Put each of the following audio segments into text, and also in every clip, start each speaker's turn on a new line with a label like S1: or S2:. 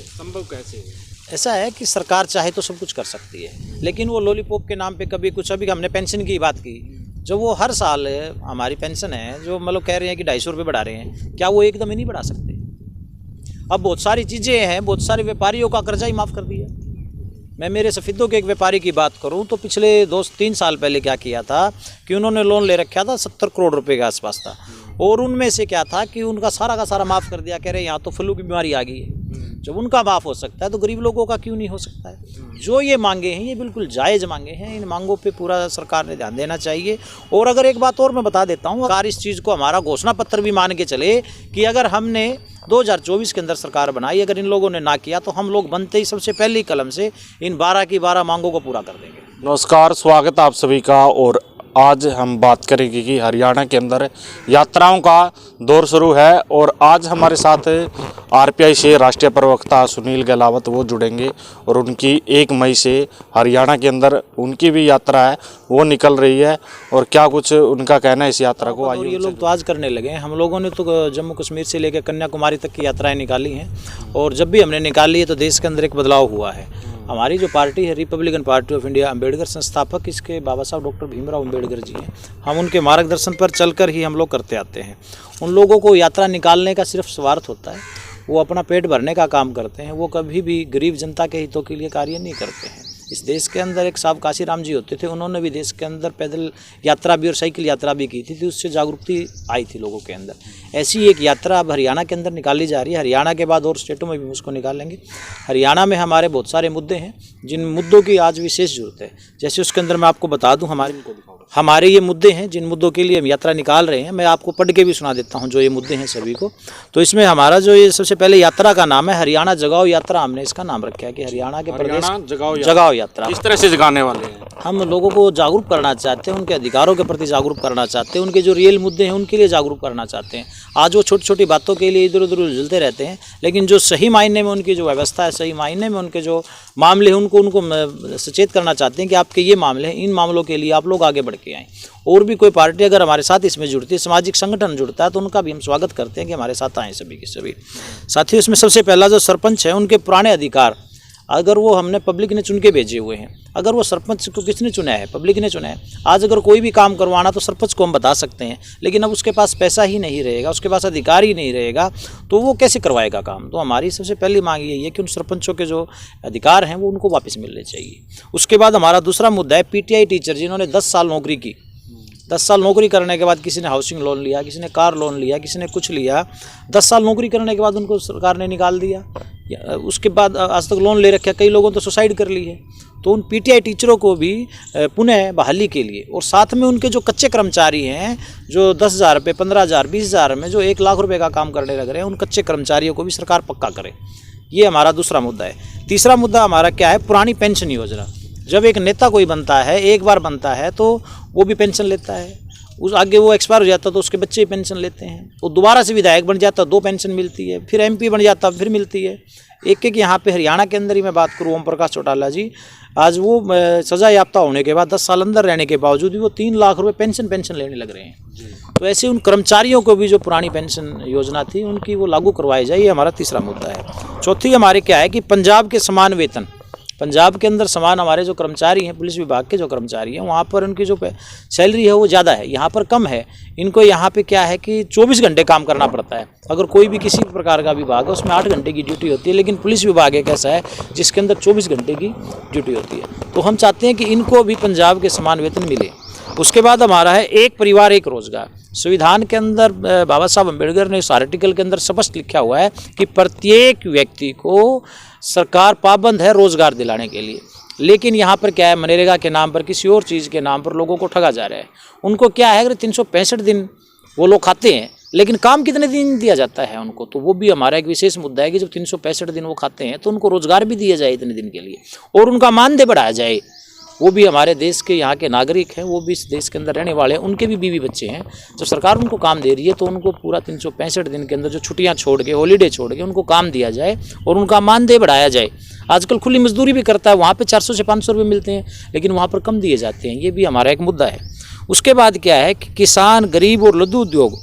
S1: संभव कैसे है?
S2: ऐसा है कि सरकार चाहे तो सब कुछ कर सकती है, लेकिन वो लॉलीपॉप के नाम पे कभी कुछ, अभी हमने पेंशन की बात की, जो वो हर साल हमारी पेंशन है जो मतलब कह रहे हैं कि 250 रुपये बढ़ा रहे हैं, क्या वो एकदम ही नहीं बढ़ा सकते? अब बहुत सारी चीज़ें हैं, बहुत सारे व्यापारियों का कर्जा ही माफ़ कर दिया। मैं मेरे सफेदों के एक व्यापारी की बात करूं तो पिछले 2-3 साल पहले क्या किया था कि उन्होंने लोन ले रखा था 70 करोड़ रुपए के आसपास था, और उनमें से क्या था कि उनका सारा का सारा माफ़ कर दिया। कह रहे यहाँ तो फ्लू की बीमारी आ गई है, जब उनका माफ़ हो सकता है तो गरीब लोगों का क्यों नहीं हो सकता है? जो ये मांगे हैं ये बिल्कुल जायज़ मांगे हैं, इन मांगों पे पूरा सरकार ने ध्यान देना चाहिए। और अगर एक बात और मैं बता देता हूँ, सरकार इस चीज़ को हमारा घोषणा पत्र भी मान के चले कि अगर हमने 2024 के अंदर सरकार बनाई, अगर इन लोगों ने ना किया तो हम लोग बनते ही सबसे पहली कलम से इन 12 की 12 मांगों को पूरा कर देंगे।
S1: नमस्कार, स्वागत आप सभी का। और आज हम बात करेंगे कि हरियाणा के अंदर यात्राओं का दौर शुरू है, और आज हमारे साथ आरपीआई से राष्ट्रीय प्रवक्ता सुनील गहलावत वो जुड़ेंगे, और उनकी 1 मई से हरियाणा के अंदर उनकी भी यात्रा है वो निकल रही है, और क्या कुछ उनका कहना है इस यात्रा को।
S2: और ये लोग तो आज करने लगे हैं, हम लोगों ने तो जम्मू कश्मीर से लेकर कन्याकुमारी तक की यात्राएं निकाली हैं, और जब भी हमने निकाली है तो देश के अंदर एक बदलाव हुआ है। हमारी जो पार्टी है Republican party of India, Ambedkar संस्थापक इसके बाबा साहब डॉक्टर भीमराव अम्बेडकर जी हैं, हम उनके मार्गदर्शन पर चलकर ही हम लोग करते आते हैं। उन लोगों को यात्रा निकालने का सिर्फ स्वार्थ होता है, वो अपना पेट भरने का काम करते हैं, वो कभी भी गरीब जनता के हितों के लिए कार्य नहीं करते हैं। इस देश के अंदर एक साहब काशीराम जी होते थे, उन्होंने भी देश के अंदर पैदल यात्रा भी और साइकिल यात्रा भी की थी, उससे जागरूकता आई थी लोगों के अंदर। ऐसी एक यात्रा अब हरियाणा के अंदर निकाली जा रही है। हरियाणा के बाद और स्टेटों में भी उसको निकालेंगे। हरियाणा में हमारे बहुत सारे मुद्दे हैं जिन मुद्दों की आज विशेष जरूरत है। जैसे उसके अंदर मैं आपको बता दूँ, हमारे ये मुद्दे हैं जिन मुद्दों के लिए हम यात्रा निकाल रहे हैं। मैं आपको पढ़ के भी सुना देता हूं जो ये मुद्दे हैं सभी को। तो इसमें हमारा जो ये सबसे पहले यात्रा का नाम है हरियाणा जगाओ यात्रा। हमने इसका नाम रखा है कि हरियाणा के प्रदेश जगाओ यात्रा।
S1: किस तरह से जगाने वाले हैं?
S2: हम लोगों को जागरूक करना चाहते हैं, उनके अधिकारों के प्रति जागरूक करना चाहते हैं, उनके जो रियल मुद्दे हैं उनके लिए जागरूक करना चाहते हैं। आज वो छोटी छोटी बातों के लिए इधर उधर उलझते रहते हैं, लेकिन जो सही मायने में उनकी जो व्यवस्था है, सही मायने में उनके जो मामले हैं उनको सचेत करना चाहते हैं कि आपके ये मामले हैं, इन मामलों के लिए आप लोग आगे बढ़ के आएँ। और भी कोई पार्टी अगर हमारे साथ इसमें जुड़ती है, सामाजिक संगठन जुड़ता है, तो उनका भी हम स्वागत करते हैं कि हमारे साथ आएँ सभी के सभी साथियों। इसमें सबसे पहला जो सरपंच है, उनके पुराने अधिकार अगर वो हमने पब्लिक ने चुन के भेजे हुए हैं, अगर वो सरपंच को किसने चुना है? पब्लिक ने चुना है। आज अगर कोई भी काम करवाना तो सरपंच को हम बता सकते हैं, लेकिन अब उसके पास पैसा ही नहीं रहेगा, उसके पास अधिकार ही नहीं रहेगा, तो वो कैसे करवाएगा काम? तो हमारी सबसे पहली मांग यही है कि उन सरपंचों के जो अधिकार हैं वो उनको वापस मिलने चाहिए। उसके बाद हमारा दूसरा मुद्दा है पीटीआई टीचर जिन्होंने 10 साल नौकरी की। 10 साल नौकरी करने के बाद किसी ने हाउसिंग लोन लिया, किसी ने कार लोन लिया, किसी ने कुछ लिया, 10 साल नौकरी करने के बाद उनको सरकार ने निकाल दिया। उसके बाद आज तक लोन ले रखे, कई लोगों तो सुसाइड कर ली है। तो उन पीटीआई टीचरों को भी पुनः बहाली के लिए, और साथ में उनके जो कच्चे कर्मचारी हैं जो 10,000 रुपये, 15,000, 20,000 में जो 1 लाख रुपये का काम करने लग रहे हैं, उन कच्चे कर्मचारियों को भी सरकार पक्का करे। ये हमारा दूसरा मुद्दा है। तीसरा मुद्दा हमारा क्या है? पुरानी पेंशन योजना। जब एक नेता कोई बनता है, एक बार बनता है तो वो भी पेंशन लेता है, उस आगे वो एक्सपायर हो जाता तो उसके बच्चे पेंशन लेते हैं, वो दोबारा से विधायक बन जाता 2 पेंशन मिलती है, फिर एमपी बन जाता फिर मिलती है। एक यहाँ पे हरियाणा के अंदर ही मैं बात करूँ, ओम प्रकाश चौटाला जी, आज वो सजा याफ्ता होने के बाद 10 साल अंदर रहने के बावजूद भी वो 3 लाख रुपए पेंशन लेने लग रहे हैं। तो ऐसे उन कर्मचारियों को भी जो पुरानी पेंशन योजना थी उनकी वो लागू करवाई जाए, ये हमारा तीसरा मुद्दा है। चौथी हमारे क्या है कि पंजाब के समान वेतन, पंजाब के अंदर समान हमारे जो कर्मचारी हैं, पुलिस विभाग के जो कर्मचारी हैं, वहाँ पर उनकी जो सैलरी है वो ज़्यादा है, यहाँ पर कम है। इनको यहाँ पे क्या है कि 24 घंटे काम करना पड़ता है। अगर कोई भी किसी प्रकार का विभाग है उसमें 8 घंटे की ड्यूटी होती है, लेकिन पुलिस विभाग एक ऐसा है जिसके अंदर 24 घंटे की ड्यूटी होती है। तो हम चाहते हैं कि इनको भी पंजाब के समान वेतन मिले। उसके बाद हमारा है एक परिवार एक रोजगार। संविधान के अंदर बाबा साहब अम्बेडकर ने इस आर्टिकल के अंदर स्पष्ट लिखा हुआ है कि प्रत्येक व्यक्ति को सरकार पाबंद है रोजगार दिलाने के लिए। लेकिन यहाँ पर क्या है, मनरेगा के नाम पर, किसी और चीज़ के नाम पर लोगों को ठगा जा रहा है। उनको क्या है, अगर 365 दिन वो लोग खाते हैं, लेकिन काम कितने दिन दिया जाता है उनको? तो वो भी हमारा एक विशेष मुद्दा है कि जब 365 दिन वो खाते हैं तो उनको रोजगार भी दिया जाए इतने दिन के लिए, और उनका मानदेय बढ़ाया जाए। वो भी हमारे देश के यहाँ के नागरिक हैं, वो भी इस देश के अंदर रहने वाले हैं, उनके भी बीवी बच्चे हैं। जब सरकार उनको काम दे रही है तो उनको पूरा 365 दिन के अंदर जो छुट्टियाँ छोड़ के, हॉलीडे छोड़ के उनको काम दिया जाए और उनका मानदेय बढ़ाया जाए। आजकल खुली मजदूरी भी करता है, वहाँ पे 400 से 500 रुपये मिलते हैं, लेकिन वहाँ पर कम दिए जाते हैं। ये भी हमारा एक मुद्दा है। उसके बाद क्या है कि किसान, गरीब और लघु उद्योग,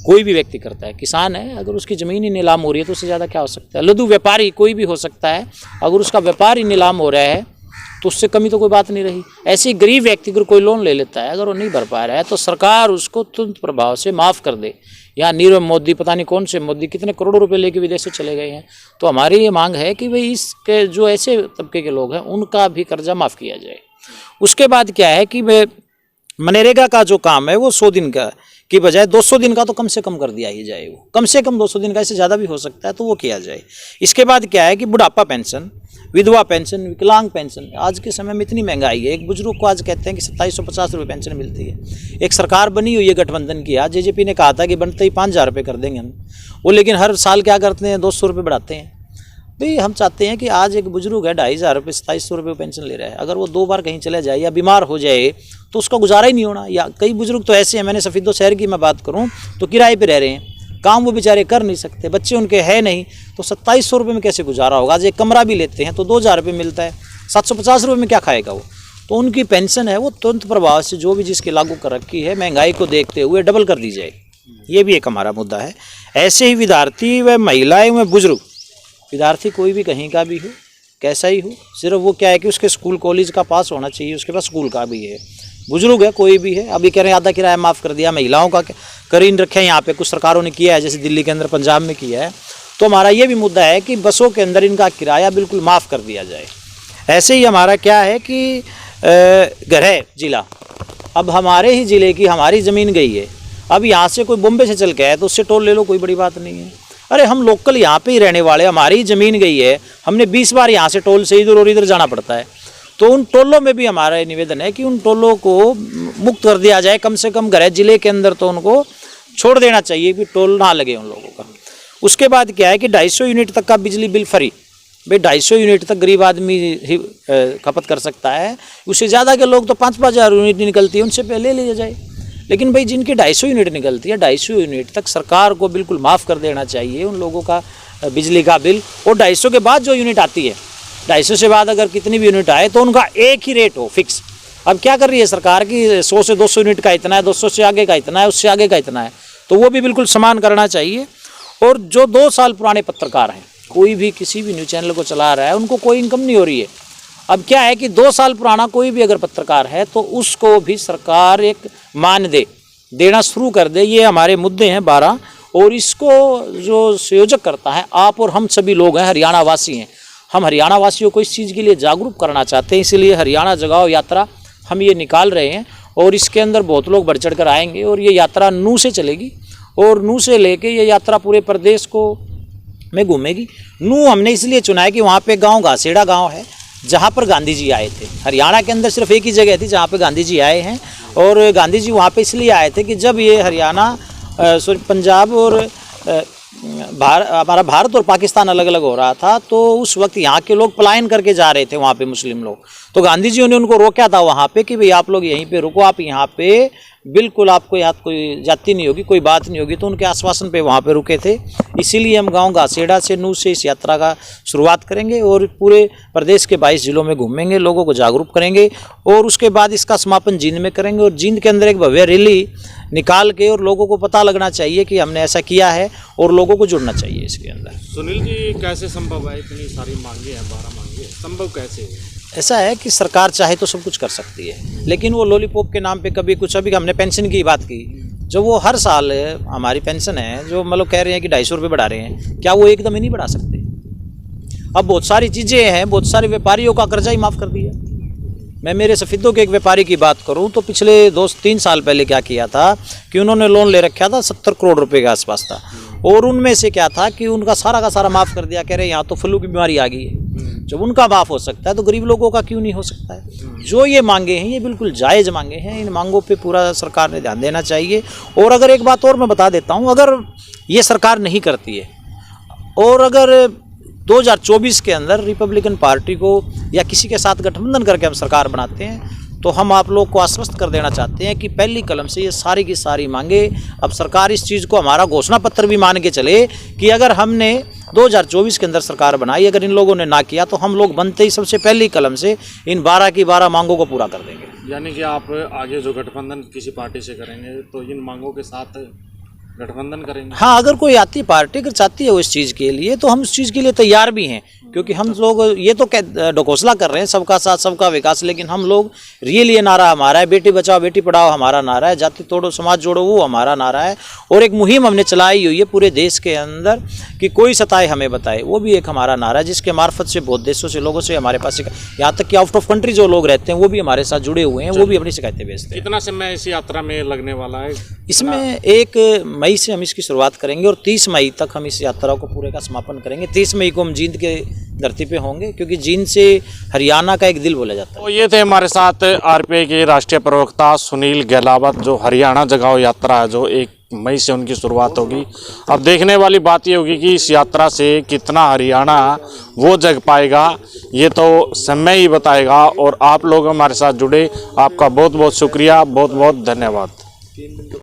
S2: कोई भी व्यक्ति करता है, किसान है, अगर उसकी ज़मीन ही नीलाम हो रही है तो उससे ज़्यादा क्या हो सकता है। लघु व्यापारी कोई भी हो सकता है, अगर उसका व्यापार ही नीलाम हो रहा है तो उससे कमी तो कोई बात नहीं रही। ऐसे ही गरीब व्यक्ति अगर कोई लोन ले लेता है, अगर वो नहीं भर पा रहा है तो सरकार उसको तुरंत प्रभाव से माफ़ कर दे। यहाँ नीरव मोदी, पता नहीं कौन से मोदी, कितने करोड़ों रुपए लेके विदेश से चले गए हैं। तो हमारी ये मांग है कि भाई इसके जो ऐसे तबके के लोग हैं उनका भी कर्जा माफ़ किया जाए। उसके बाद क्या है कि भाई मनरेगा का जो काम है वो 100 दिन का की बजाय 200 दिन का तो कम से कम कर दिया ही जाए। वो कम से कम 200 दिन का, इससे ज़्यादा भी हो सकता है तो वो किया जाए। इसके बाद क्या है कि बुढ़ापा पेंशन, विधवा पेंशन, विकलांग पेंशन, आज के समय में इतनी महंगाई है, एक बुजुर्ग को आज कहते हैं कि 2750 रुपये पेंशन मिलती है। एक सरकार बनी हुई है गठबंधन की, आज जेजेपी ने कहा था कि बनते ही 5000 रुपये कर देंगे हम, वो लेकिन हर साल क्या करते हैं, 200 रुपये बढ़ाते हैं। भाई हम चाहते हैं कि आज एक बुजुर्ग है 2500 रुपये 2700 रुपये पेंशन ले रहा है, अगर वो 2 बार कहीं चले जाए या बीमार हो जाए तो उसका गुजारा ही नहीं होना। या कई बुजुर्ग तो ऐसे हैं, मैंने सफीदो शहर की मैं बात करूं तो किराए पे रह रहे हैं, काम वो बेचारे कर नहीं सकते, बच्चे उनके है नहीं, तो 2700 रुपये में कैसे गुजारा होगा। आज एक कमरा भी लेते हैं तो 2000 रुपये मिलता है, 750 रुपये में क्या खाएगा वो। तो उनकी पेंशन है वो तुरंत प्रभाव से जो भी जिसकी लागू कर रखी है महंगाई को देखते हुए डबल कर दी जाए, ये भी एक हमारा मुद्दा है। ऐसे ही विद्यार्थी व महिलाएं व बुजुर्ग, विद्यार्थी कोई भी कहीं का भी हो, कैसा ही हो, सिर्फ वो क्या है कि उसके स्कूल कॉलेज का पास होना चाहिए, उसके पास स्कूल का भी है। बुजुर्ग है कोई भी है, अभी कह रहे हैं आधा किराया माफ़ कर दिया, महिलाओं का करीन रखे हैं यहाँ पे, कुछ सरकारों ने किया है, जैसे दिल्ली के अंदर, पंजाब में किया है। तो हमारा ये भी मुद्दा है कि बसों के अंदर इनका किराया बिल्कुल माफ़ कर दिया जाए। ऐसे ही हमारा क्या है कि गृह जिला, अब हमारे ही ज़िले की हमारी ज़मीन गई है, अब यहाँ से कोई बॉम्बे से चल के आए तो उससे टोल ले लो, कोई बड़ी बात नहीं है। अरे हम लोकल यहाँ पे ही रहने वाले, हमारी ज़मीन गई है, हमने 20 बार यहाँ से टोल से इधर और इधर जाना पड़ता है, तो उन टोलों में भी हमारा निवेदन है कि उन टोलों को मुक्त कर दिया जाए, कम से कम गृह जिले के अंदर तो उनको छोड़ देना चाहिए कि टोल ना लगे उन लोगों का। उसके बाद क्या है कि 250 यूनिट तक का बिजली बिल फ्री, भाई 250 यूनिट तक गरीब आदमी ही खपत कर सकता है, उससे ज़्यादा के लोग तो 5-5 हज़ार यूनिट निकलती है, उनसे पहले लिया जाए। लेकिन भाई जिनकी 250 यूनिट निकलती है, 250 यूनिट तक सरकार को बिल्कुल माफ़ कर देना चाहिए उन लोगों का बिजली का बिल। और 250 के बाद जो यूनिट आती है, 250 से बाद अगर कितनी भी यूनिट आए तो उनका एक ही रेट हो, फिक्स। अब क्या कर रही है सरकार की 100 से 200 यूनिट का इतना है, 200 से आगे का इतना है, उससे आगे का इतना है, तो वो भी बिल्कुल समान करना चाहिए। और जो 2 साल पुराने पत्रकार हैं, कोई भी किसी भी न्यूज़ चैनल को चला रहा है, उनको कोई इनकम नहीं हो रही है। अब क्या है कि 2 साल पुराना कोई भी अगर पत्रकार है तो उसको भी सरकार एक मानदेय देना शुरू कर दे। ये हमारे मुद्दे हैं 12, और इसको जो संयोजक करता है आप और हम सभी लोग हैं, हरियाणा वासी हैं। हम हरियाणा वासियों को इस चीज़ के लिए जागरूक करना चाहते हैं, इसलिए हरियाणा जगाओ यात्रा हम ये निकाल रहे हैं, और इसके अंदर बहुत लोग बढ़ चढ़ कर आएंगे। और ये यात्रा नूह से चलेगी, और नूह से लेके ये यात्रा पूरे प्रदेश को में घूमेगी। नूह हमने इसलिए चुना है कि वहाँ पे गांव घासेड़ा गांव है जहाँ पर गांधी जी आए थे। हरियाणा के अंदर सिर्फ एक ही जगह थी जहाँ पे गांधी जी आए हैं, और गांधी जी वहाँ पे इसलिए आए थे कि जब ये हरियाणा पंजाब और हमारा भारत और पाकिस्तान अलग अलग हो रहा था, तो उस वक्त यहाँ के लोग पलायन करके जा रहे थे वहाँ पे मुस्लिम लोग। तो गांधी जी ने उनको रोका था वहाँ पे कि भाई आप लोग यहीं पे रुको, आप यहाँ पे बिल्कुल आपको यहाँ कोई जाति नहीं होगी, कोई बात नहीं होगी। तो उनके आश्वासन पे वहाँ पे रुके थे। इसीलिए हम गांव घासेड़ा से नूह से इस यात्रा का शुरुआत करेंगे और पूरे प्रदेश के 22 जिलों में घूमेंगे, लोगों को जागरूक करेंगे, और उसके बाद इसका समापन जींद में करेंगे। और जींद के अंदर एक भव्य रैली निकाल के, और लोगों को पता लगना चाहिए कि हमने ऐसा किया है, और लोगों को जुड़ना चाहिए इसके अंदर।
S1: सुनील जी, कैसे संभव है, इतनी सारी मांगे हैं, 12 मांगे, संभव कैसे है?
S2: ऐसा है कि सरकार चाहे तो सब कुछ कर सकती है, लेकिन वो लॉलीपॉप के नाम पे कभी कुछ, अभी हमने पेंशन की बात की, जो वो हर साल हमारी पेंशन है जो मतलब कह रहे हैं कि 250 रुपये बढ़ा रहे हैं, क्या वो एकदम ही नहीं बढ़ा सकते? अब बहुत सारी चीज़ें हैं, बहुत सारे व्यापारियों का कर्जा ही माफ़ कर दिया। मैं मेरे सफीदों के एक व्यापारी की बात करूं तो पिछले 2-3 साल पहले क्या किया था कि उन्होंने लोन ले रखा था, 70 करोड़ रुपए के आसपास था, और उनमें से क्या था कि उनका सारा का सारा माफ़ कर दिया। कह रहे यहाँ तो फ्लू की बीमारी आ गई है, जब उनका माफ़ हो सकता है तो गरीब लोगों का क्यों नहीं हो सकता है? जो ये मांगे हैं ये बिल्कुल जायज़ मांगे हैं, इन मांगों पे पूरा सरकार ने ध्यान देना चाहिए। और अगर एक बात और मैं बता देता हूँ, अगर ये सरकार नहीं करती है, और अगर 2024 के अंदर रिपब्लिकन पार्टी को या किसी के साथ गठबंधन करके हम सरकार बनाते हैं, तो हम आप लोग को आश्वस्त कर देना चाहते हैं कि पहली कलम से ये सारी की सारी मांगे, अब सरकार इस चीज़ को हमारा घोषणा पत्र भी मान के चले कि अगर हमने 2024 के अंदर सरकार बनाई, अगर इन लोगों ने ना किया तो हम लोग बनते ही सबसे पहली कलम से इन 12 की 12 मांगों को पूरा कर देंगे।
S1: यानी कि आप आगे जो गठबंधन किसी पार्टी से करेंगे तो इन मांगों के साथ गठबंधन करेंगे?
S2: हाँ, अगर कोई आती पार्टी अगर चाहती है वो इस चीज़ के लिए, तो हम उस चीज़ के लिए तैयार भी हैं, क्योंकि हम लोग ये तो ढकोसला कर रहे हैं सबका साथ सबका विकास, लेकिन हम लोग रियल ये नारा हमारा है, बेटी बचाओ बेटी पढ़ाओ हमारा नारा है, जाति तोड़ो समाज जोड़ो वो हमारा नारा है। और एक मुहिम हमने चलाई हुई है पूरे देश के अंदर कि कोई सताए हमें बताए, वो भी एक हमारा नारा है, जिसके मार्फत से बहुत देशों से लोगों से हमारे पास यहाँ तक कि आउट ऑफ कंट्री जो लोग रहते हैं वो भी हमारे साथ जुड़े हुए हैं, वो भी अपनी शिकायतें भेजते हैं।
S1: कितना समय इस यात्रा में लगने वाला है?
S2: इसमें 1 मई से हम इसकी शुरुआत करेंगे और 30 मई तक हम इस यात्रा को पूरे का समापन करेंगे। 30 मई को हम जींद के धरती पे होंगे, क्योंकि जींद से हरियाणा का एक दिल बोला जाता है।
S1: तो ये थे हमारे साथ आरपीआई के राष्ट्रीय प्रवक्ता सुनील गहलावत, जो हरियाणा जगाओ यात्रा है जो 1 मई से उनकी शुरुआत होगी। अब देखने वाली बात ये होगी कि इस यात्रा से कितना हरियाणा वो जग पाएगा, ये तो समय ही बताएगा। और आप लोग हमारे साथ जुड़े, आपका बहुत बहुत शुक्रिया, बहुत बहुत धन्यवाद।